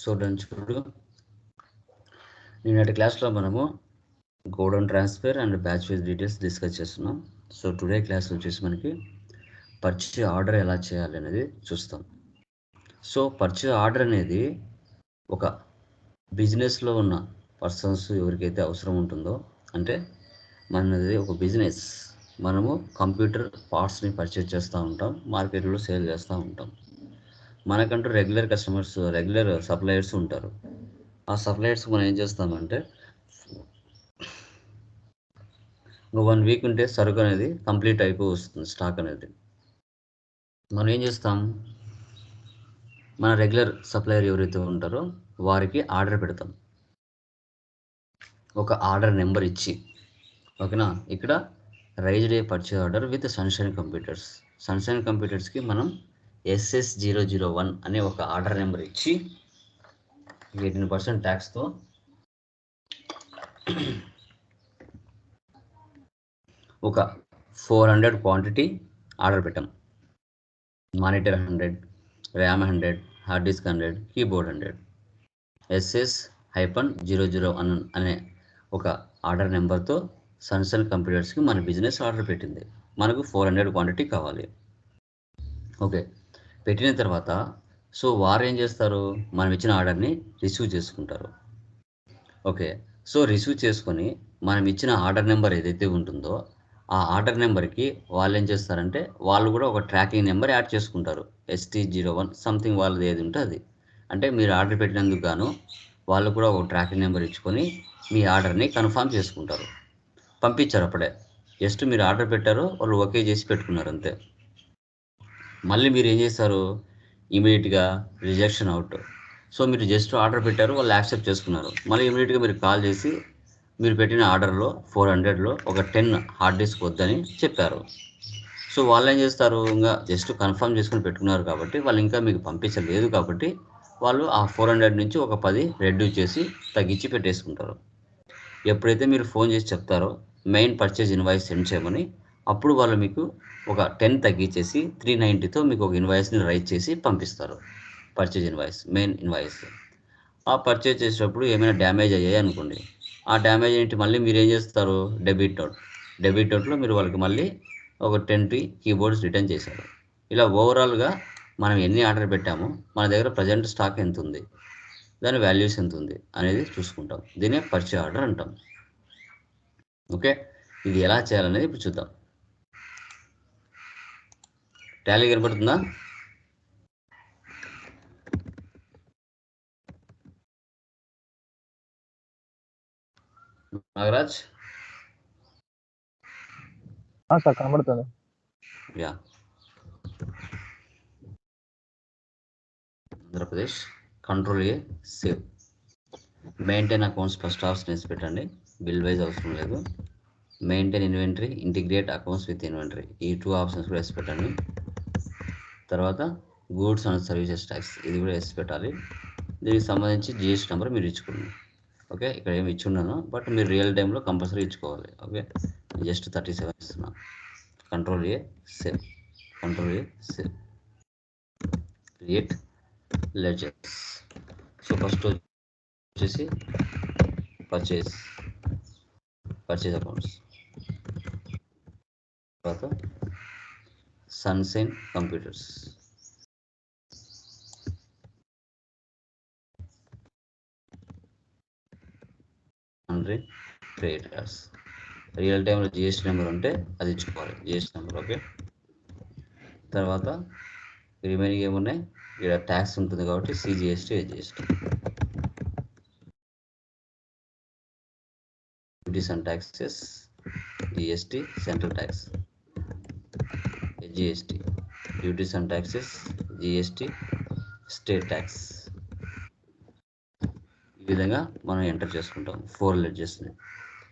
చూడు, నిన్నటి క్లాస్లో మనము godown transfer and batch wise details discuss చేస్తున్నాం. సో టుడే క్లాస్ వచ్చేసి మనకి పర్చేజ్ ఆర్డర్ ఎలా చేయాలి అనేది చూస్తాం. సో పర్చేజ్ ఆర్డర్ అనేది ఒక బిజినెస్లో ఉన్న పర్సన్స్ ఎవరికైతే అవసరం ఉంటుందో, అంటే మనది ఒక బిజినెస్, మనము కంప్యూటర్ పార్ట్స్ని పర్చేజ్ చేస్తూ ఉంటాం, మార్కెట్లో సేల్ చేస్తూ ఉంటాం. మనకంటూ రెగ్యులర్ కస్టమర్స్, రెగ్యులర్ సప్లయర్స్ ఉంటారు. ఆ సప్లయర్స్ మనం ఏం చేస్తామంటే, 1 వీక్ ఉంటే సరుకు అనేది కంప్లీట్ అయిపోయి వస్తుంది, స్టాక్ అనేది. మనం ఏం చేస్తాం, మన రెగ్యులర్ సప్లయర్ ఎవరైతే ఉంటారో వారికి ఆర్డర్ పెడతాం, ఒక ఆర్డర్ నెంబర్ ఇచ్చి. ఓకేనా, ఇక్కడ raised a purchase order with Sunshine Computers. Sunshine కంప్యూటర్స్కి మనం SS001 అనే ఒక ఆర్డర్ నెంబర్ ఇచ్చి 18% ట్యాక్స్తో ఒక 400 క్వాంటిటీ ఆర్డర్ పెట్టాం. Monitor 100, RAM 100, hard disk 100, keyboard 100. SS-001 అనే ఒక ఆర్డర్ నెంబర్తో సన్షైన్ కంప్యూటర్స్కి మన బిజినెస్ ఆర్డర్ పెట్టింది. మనకు 400 క్వాంటిటీ కావాలి. ఓకే, పెట్టిన తర్వాత సో వారు ఏం చేస్తారు, మనం ఇచ్చిన ఆర్డర్ని రిసీవ్ చేసుకుంటారు. ఓకే, సో రిసీవ్ చేసుకొని మనం ఇచ్చిన ఆర్డర్ నెంబర్ ఏదైతే ఉంటుందో ఆ ఆర్డర్ నెంబర్కి వాళ్ళు ఏం చేస్తారంటే, వాళ్ళు కూడా ఒక ట్రాకింగ్ నెంబర్ యాడ్ చేసుకుంటారు. ST01 సంథింగ్ వాళ్ళది ఏది ఉంటే అది. అంటే మీరు ఆర్డర్ పెట్టినందుకు గాను వాళ్ళు కూడా ఒక ట్రాకింగ్ నెంబర్ ఇచ్చుకొని మీ ఆర్డర్ని కన్ఫర్మ్ చేసుకుంటారు. పంపించారు అప్పుడే, జస్ట్ మీరు ఆర్డర్ పెట్టారు, వాళ్ళు ఓకే చేసి పెట్టుకున్నారు అంతే. మళ్ళీ మీరు ఏం చేస్తారు, ఇమీడియట్గా రిజెక్షన్ అవుట్. సో మీరు జస్ట్ ఆర్డర్ పెట్టారు, వాళ్ళు యాక్సెప్ట్ చేసుకున్నారు. మళ్ళీ ఇమీడియట్గా మీరు కాల్ చేసి మీరు పెట్టిన ఆర్డర్లో 400లో ఒక 10 హార్డ్ డిస్క్ వద్దని చెప్పారు. సో వాళ్ళు ఏం చేస్తారు, ఇంకా జస్ట్ కన్ఫర్మ్ చేసుకుని పెట్టుకున్నారు కాబట్టి వాళ్ళు ఇంకా మీకు పంపించలేదు కాబట్టి వాళ్ళు ఆ 400 నుంచి ఒక 10 రెడ్యూస్ చేసి తగ్గించి పెట్టేసుకుంటారు. ఎప్పుడైతే మీరు ఫోన్ చేసి చెప్తారో మెయిన్ పర్చేజ్ ఇన్వాయిస్ సెండ్ చేయమని, అప్పుడు వాళ్ళు మీకు ఒక 10 తగ్గించేసి 390తో మీకు ఒక ఇన్వాయిస్ని రైజ్ చేసి పంపిస్తారు. Purchase invoice, main invoice. ఆ పర్చేజ్ చేసేటప్పుడు ఏమైనా డ్యామేజ్ అయ్యాయి అనుకోండి, ఆ డ్యామేజ్ ఏంటి మళ్ళీ మీరు ఏం చేస్తారు, డెబిట్ నోట్లో మీరు వాళ్ళకి మళ్ళీ ఒక 10 కీబోర్డ్స్ రిటర్న్ చేశారు. ఇలా ఓవరాల్గా మనం ఎన్ని ఆర్డర్ పెట్టామో, మన దగ్గర ప్రజెంట్ స్టాక్ ఎంత ఉంది, దాని వాల్యూస్ ఎంత ఉంది అనేది చూసుకుంటాం. దీనే పర్చేజ్ ఆర్డర్ అంటాం. ఓకే, ఇది ఎలా చేయాలనేది ఇప్పుడు చూద్దాం. టాలీ కనపడుతుందా? నాగరాజ్? సార్ కనబడుతుంది. Yeah, Andhra Pradesh, కంట్రోల్-A, save. Maintain accounts first option వేసి పెట్టండి, బిల్ వైజ్ అవసరం లేదు. Maintain inventory, integrate accounts with inventory, ఈ 2 ఆప్షన్స్ కూడా వేసి పెట్టండి. తర్వాత గూడ్స్ అండ్ సర్వీసెస్ ట్యాక్స్, ఇది కూడా వేసి పెట్టాలి. దీనికి సంబంధించి GST నెంబర్ మీరు ఇచ్చుకోండి. ఓకే, ఇక్కడ ఏమి ఇచ్చున్నాను, బట్ మీరు రియల్ టైంలో కంపల్సరీ ఇచ్చుకోవాలి. ఓకే, జస్ట్ 37 ఇస్తున్నాను. Control A, save. Control A, save. Create ledgers. So first వచ్చేసి పర్చేజ్ అకౌంట్స్, తర్వాత సన్షైన్ కంప్యూటర్స్, క్రియేటర్స్. రియల్ టైంలో GST నెంబర్ ఉంటే అది ఇచ్చుకోవాలి, GST నెంబర్. ఓకే, తర్వాత రిమైనింగ్ ఏమున్నాయి, ఇక్కడ ట్యాక్స్ ఉంటుంది కాబట్టి CGST, SGST. Duties and taxes, GST, central tax. SGST, duties and taxes, GST, state tax. ఈ విధంగా మనం ఎంటర్ చేసుకుంటాం 4 లెడ్జెస్ని.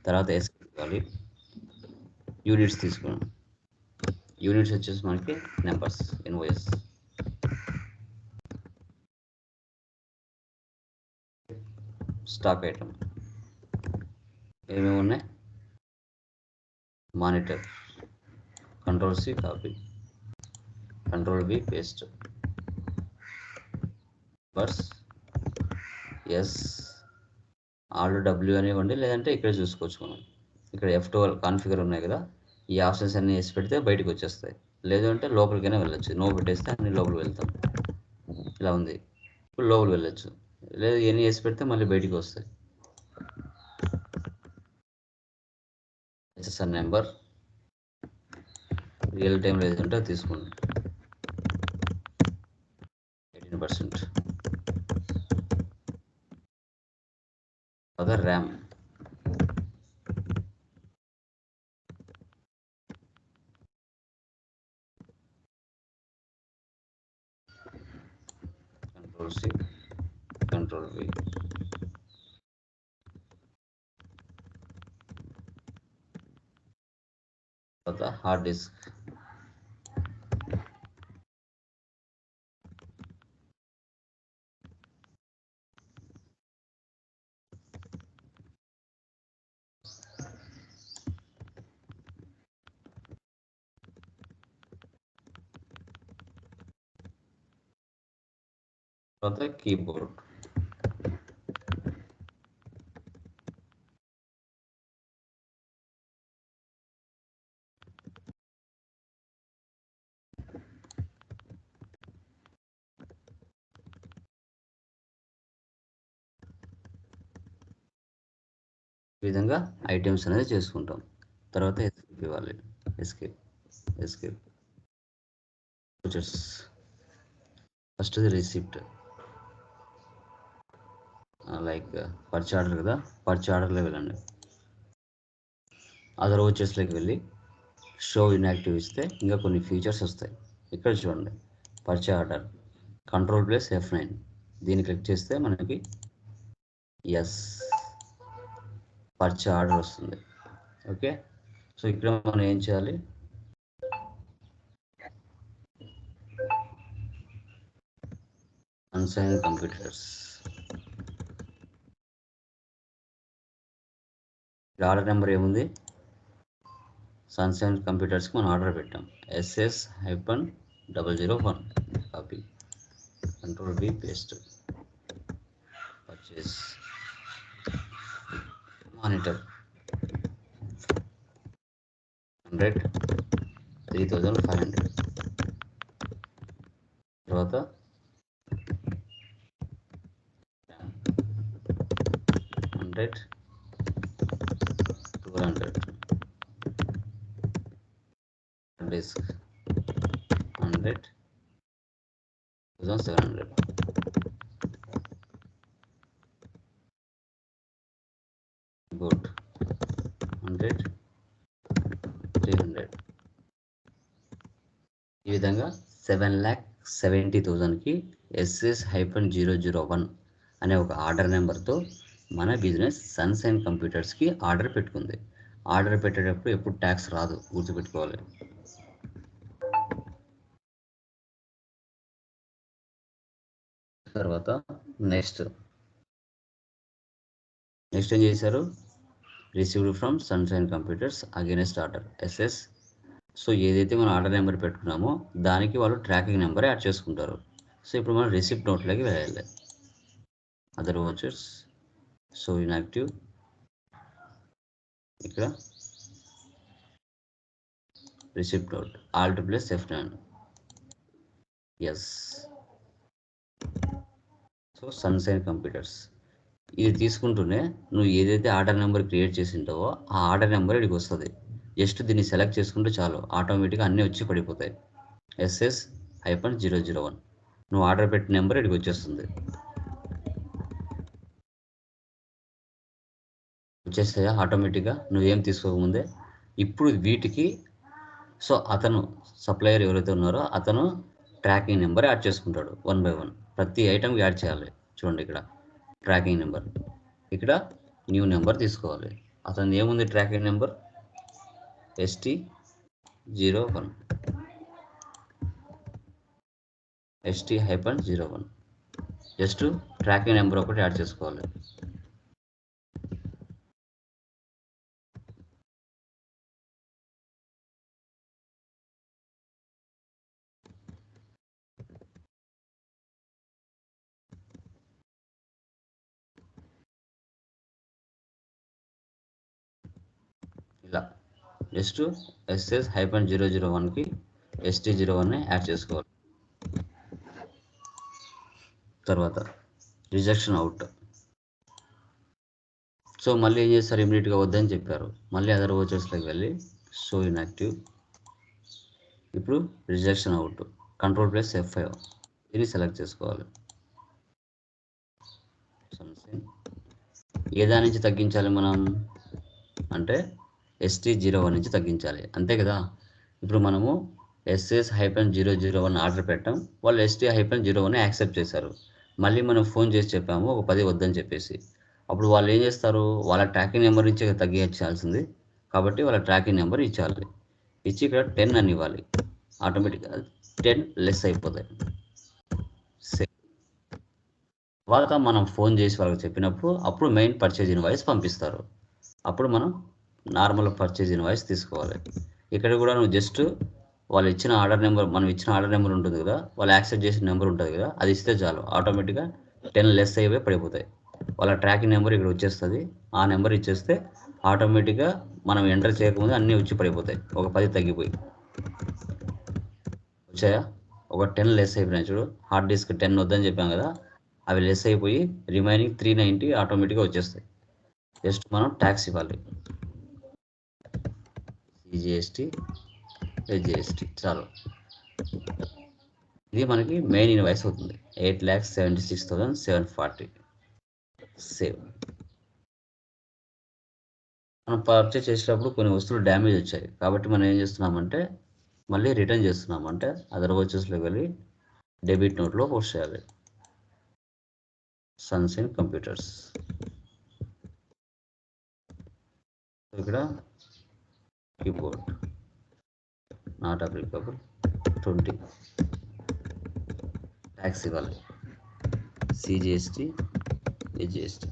తర్వాత వేసుకోవాలి, యూనిట్స్ తీసుకున్నాం. యూనిట్స్ వచ్చేసి మనకి నెంబర్స్, ఇన్వాయిస్. స్టాక్ ఐటమ్ ఏమేమి ఉన్నాయి, monitor, Ctrl-C copy, Ctrl-V paste, బస్, ఎస్ ఆల్ట్ డబ్ల్యూ అనివ్వండి, లేదంటే ఇక్కడ చూసుకోవచ్చు మనం. ఇక్కడ F12 కాన్ఫిగర్ ఉన్నాయి కదా, ఈ ఆప్షన్స్ అన్నీ వేసి పెడితే బయటకు వచ్చేస్తాయి. లేదు అంటే లోపలికైనా వెళ్ళొచ్చు. నో పెట్టేస్తే అన్ని లోపలికి వెళ్తాం. ఇలా ఉంది, ఇప్పుడు లోపలికి వెళ్ళొచ్చు. లేదు ఇవన్నీ వేసి పెడితే మళ్ళీ బయటికి వస్తాయి. SSN నెంబర్ రియల్ టైంలో ఏది ఉంటే అది తీసుకోండి. 18%. అదే ర్యామ్, Ctrl+C, Ctrl+V. తర్వాత హార్డ్ డిస్క్, తర్వాత కీబోర్డ్. ఈ విధంగా ఐటమ్స్ అనేది చేసుకుంటాం. తర్వాత ఎస్కేప్ ఇవ్వాలి. ఎస్కేప్ ఎస్కేప్ వచ్చేసి ఫస్ట్ది రిసిప్ట్, లైక్ పర్చేజ్ ఆర్డర్ కదా, పర్చేజ్ ఆర్డర్లో వెళ్ళండి. అదర్ వచ్చేస్లోకి వెళ్ళి షో ఇన్యాక్టివ్ ఇస్తే ఇంకా కొన్ని ఫీచర్స్ వస్తాయి. ఇక్కడ చూడండి, పర్చేజ్ ఆర్డర్ Ctrl+F9, దీన్ని క్లిక్ చేస్తే మనకి ఎస్ పర్చేజ్ ఆర్డర్ వస్తుంది. ఓకే, సో ఇక్కడ మనం ఏం చేయాలి, అన్సైన్ కంప్యూటర్స్ ఆర్డర్ నెంబర్ ఏముంది, సన్షైన్ కంప్యూటర్స్కి మనం ఆర్డర్ పెట్టాం. SS-001 copy, Ctrl+V paste, purchase monitor 100 3500. తర్వాత 100 200 డిస్క్ 100 2700. కీబోర్డ్ 100 300. ఈ విధంగా 7,70,000కి SS-001 అనే ఒక ఆర్డర్ నెంబర్తో మన బిజినెస్ సన్షైన్ కంప్యూటర్స్కి ఆర్డర్ పెట్టుకుంది. ఆర్డర్ పెట్టేటప్పుడు ఎప్పుడు ట్యాక్స్ రాదు, గుర్తుపెట్టుకోవాలి. తర్వాత నెక్స్ట్ ఏం చేశారు, received from Sunshine Computers against order SS. So ఏదైతే మనం ఆర్డర్ నెంబర్ పెట్టుకున్నామో దానికి వాళ్ళు ట్రాకింగ్ నెంబర్ యాడ్ చేసుకుంటారు. సో ఇప్పుడు మనం రిసిప్ట్ నోట్లోకి వెళ్ళాలి. అదర్ వాచర్స్, సో ఇన్యాక్టివ్, ఇక్కడ receipt note Alt+F9, yes. So Sunshine Computers ఇది తీసుకుంటూనే నువ్వు ఏదైతే ఆర్డర్ నెంబర్ క్రియేట్ చేసి ఉంటావో ఆ ఆర్డర్ నెంబర్ ఇక్కడికి వస్తుంది. జస్ట్ దీన్ని సెలెక్ట్ చేసుకుంటే చాలు, ఆటోమేటిక్గా అన్నీ వచ్చి పడిపోతాయి. SS-001 నువ్వు ఆర్డర్ పెట్టిన నెంబర్ ఇక్కడికి వచ్చేస్తుంది. వచ్చేస్తాయా ఆటోమేటిక్గా నువ్వేం తీసుకోకముందే. ఇప్పుడు వీటికి సో అతను సప్లయర్ ఎవరైతే ఉన్నారో అతను ట్రాకింగ్ నెంబర్ యాడ్ చేసుకుంటాడు 1 by 1. ప్రతి ఐటమ్కి యాడ్ చేయాలి. చూడండి ఇక్కడ ట్రాకింగ్ నెంబర్, ఇక్కడ న్యూ నెంబర్ తీసుకోవాలి. అతను ఏముంది tracking number ST-01 ST-01 just tracking number ఒకటి యాడ్ చేసుకోవాలి. ఇలా జస్ట్ SS-001కి ST01ని యాడ్ చేసుకోవాలి. తర్వాత రిజెక్షన్ అవుట్. సో మళ్ళీ ఏం చేస్తారు, ఇమీడియట్గా వద్దని చెప్పారు. మళ్ళీ అదర్ వోచర్స్లోకి వెళ్ళి షో ఇన్యాక్టివ్. ఇప్పుడు రిజెక్షన్ అవుట్, Ctrl+F5 ఇది సెలెక్ట్ చేసుకోవాలి. ఏ దాని నుంచి తగ్గించాలి మనం అంటే ST01 నుంచి తగ్గించాలి, అంతే కదా. ఇప్పుడు మనము SS-001 ఆర్డర్ పెట్టాం, వాళ్ళు ST-01 యాక్సెప్ట్ చేశారు. మళ్ళీ మనం ఫోన్ చేసి చెప్పాము ఒక 10 వద్దని చెప్పేసి. అప్పుడు వాళ్ళు ఏం చేస్తారు, వాళ్ళ ట్రాకింగ్ నెంబర్ నుంచి తగ్గించాల్సింది కాబట్టి వాళ్ళ ట్రాకింగ్ నెంబర్ ఇచ్చాలి. ఇచ్చి ఇక్కడ 10 అని ఇవ్వాలి. ఆటోమేటిక్గా 10 లెస్ అయిపోతాయి. తర్వాత మనం ఫోన్ చేసి వాళ్ళకి చెప్పినప్పుడు అప్పుడు మెయిన్ పర్చేజ్ ఇన్వాయిస్ పంపిస్తారు. అప్పుడు మనం నార్మల్ పర్చేజ్ ఇన్వాయిస్ తీసుకోవాలి. ఇక్కడ కూడా నువ్వు జస్ట్ వాళ్ళు ఇచ్చిన ఆర్డర్ నెంబర్, మనం ఇచ్చిన ఆర్డర్ నెంబర్ ఉంటుంది కదా, వాళ్ళు యాక్సెప్ట్ చేసిన నెంబర్ ఉంటుంది కదా, అది ఇస్తే చాలు. ఆటోమేటిక్గా 10 లెస్ అయిపోయి పడిపోతాయి. వాళ్ళ ట్రాకింగ్ నెంబర్ ఇక్కడ వచ్చేస్తుంది. ఆ నెంబర్ ఇచ్చేస్తే ఆటోమేటిక్గా మనం ఎంటర్ చేయకముందు అన్నీ వచ్చి పడిపోతాయి. ఒక 10 తగ్గిపోయి వచ్చాయా, ఒక 10 లెస్ అయిపోయినాయి చూడు. హార్డ్ డిస్క్ 10 వద్దని చెప్పాం కదా, అవి లెస్ అయిపోయి రిమైనింగ్ 390 ఆటోమేటిక్గా వచ్చేస్తాయి. జస్ట్ మనం ట్యాక్స్ ఇవ్వాలి, CGST, SGST చాలు. ఇది మనకి మెయిన్ ఇన్వాయిస్ అవుతుంది. 8,76,740 సేవ్. మనం పర్చేస్ చేసేటప్పుడు కొన్ని వస్తువులు డ్యామేజ్ వచ్చాయి కాబట్టి మనం ఏం చేస్తున్నామంటే మళ్ళీ రిటర్న్ చేస్తున్నామంటే అదర్ వోచర్స్లోకి వెళ్ళి డెబిట్ నోట్లో పోస్ట్ చేయాలి. Sunshine computers. ఇక్కడ కీబోర్డ్ నాట్ అప్లికబుల్ 20 ట్యాక్స్ ఇవ్వాలి. CGST, SGST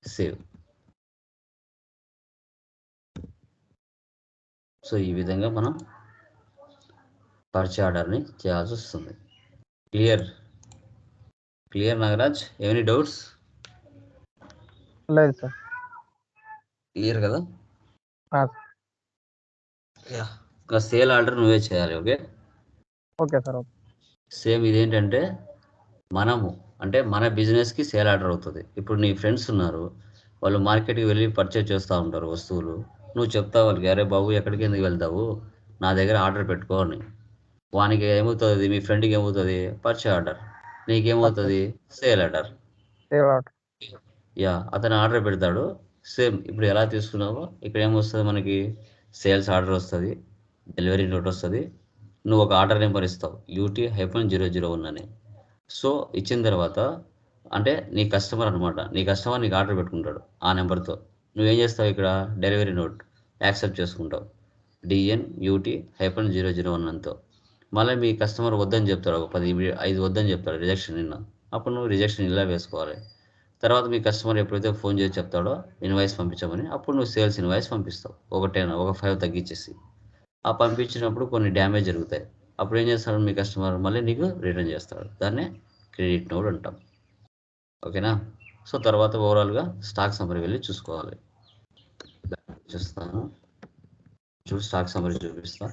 save. సో ఈ విధంగా మనం పర్చేజ్ ఆర్డర్ని చేయాల్సి వస్తుంది. క్లియర్ నాగరాజ్, ఏమైనా డౌట్స్? లేదు సార్. క్లియర్ కదా. ఆ, సేల్ ఆర్డర్ నువ్వే చేయాలి. Okay sir. ఓకే. సేమ్ ఇదేంటంటే మనము అంటే మన బిజినెస్కి సేల్ ఆర్డర్ అవుతుంది. ఇప్పుడు నీ ఫ్రెండ్స్ ఉన్నారు, వాళ్ళు మార్కెట్కి వెళ్ళి పర్చేజ్ చేస్తూ ఉంటారు వస్తువులు. నువ్వు చెప్తావు వాళ్ళకి, అరే బాబు ఎక్కడికి ఎందుకు వెళ్తావు, నా దగ్గర ఆర్డర్ పెట్టుకో అని. వానికి ఏమవుతుంది, మీ ఫ్రెండ్కి ఏమవుతుంది, పర్చేజ్ ఆర్డర్. నీకేమవుతుంది, సేల్ ఆర్డర్. యా, అతను ఆర్డర్ పెడతాడు. సేమ్ ఇప్పుడు ఎలా తీసుకున్నావో ఇక్కడ ఏమొస్తుంది మనకి, సేల్స్ ఆర్డర్ వస్తుంది, డెలివరీ నోట్ వస్తుంది, నువ్వు ఒక ఆర్డర్ నెంబర్ ఇస్తావు UT-001 అని. సో ఇచ్చిన తర్వాత అంటే నీ కస్టమర్ అనమాట, నీ కస్టమర్ నీకు ఆర్డర్ పెట్టుకుంటాడు ఆ నెంబర్తో. నువ్వేం చేస్తావు, ఇక్కడ డెలివరీ నోట్ యాక్సెప్ట్ చేసుకుంటావు DN UT-001 అంతో. మళ్ళీ మీ కస్టమర్ వద్దని చెప్తాడు, ఒక 5 వద్దని చెప్తాడు, రిజెక్షన్ నిన్న. అప్పుడు నువ్వు రిజెక్షన్ ఇలా వేసుకోవాలి. తర్వాత మీ కస్టమర్ ఎప్పుడైతే ఫోన్ చేసి చెప్తాడో ఇన్వాయిస్ పంపించమని, అప్పుడు నువ్వు సేల్స్ ఇన్వాయిస్ పంపిస్తావు ఒక 5 తగ్గించేసి. ఆ పంపించినప్పుడు కొన్ని డ్యామేజ్ జరుగుతాయి. అప్పుడు ఏం చేస్తాడు మీ కస్టమర్, మళ్ళీ నీకు రిటర్న్ చేస్తాడు. దాన్నే క్రెడిట్ నోట్ అంటాం. ఓకేనా. సో తర్వాత ఓవరాల్గా స్టాక్ సమ్మరీ వెళ్ళి చూసుకోవాలి. చూస్తాను చూడు, స్టాక్ సమ్మరీ చూపిస్తా.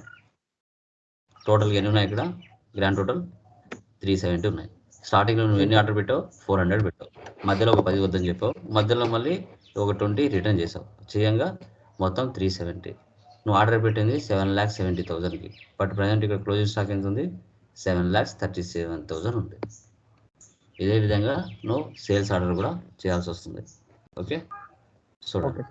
టోటల్గా ఎన్ని ఉన్నాయి ఇక్కడ, గ్రాండ్ టోటల్ 370 ఉన్నాయి. స్టార్టింగ్లో నువ్వు ఎన్ని ఆర్డర్ పెట్టావు, 400 పెట్టావు. మధ్యలో ఒక 10 వద్దని చెప్పావు, మధ్యలో మళ్ళీ ఒక 20 రిటర్న్ చేసావు. చేయంగా మొత్తం 370. నువ్వు ఆర్డర్ పెట్టింది 7,70,000కి. బట్ ప్రజెంట్ ఇక్కడ క్లోజింగ్ స్టాక్ ఎంత ఉంది, 7,37,000 ఉంది. ఇదే విధంగా నువ్వు సేల్స్ ఆర్డర్ కూడా చేయాల్సి వస్తుంది. ఓకే చూడండి.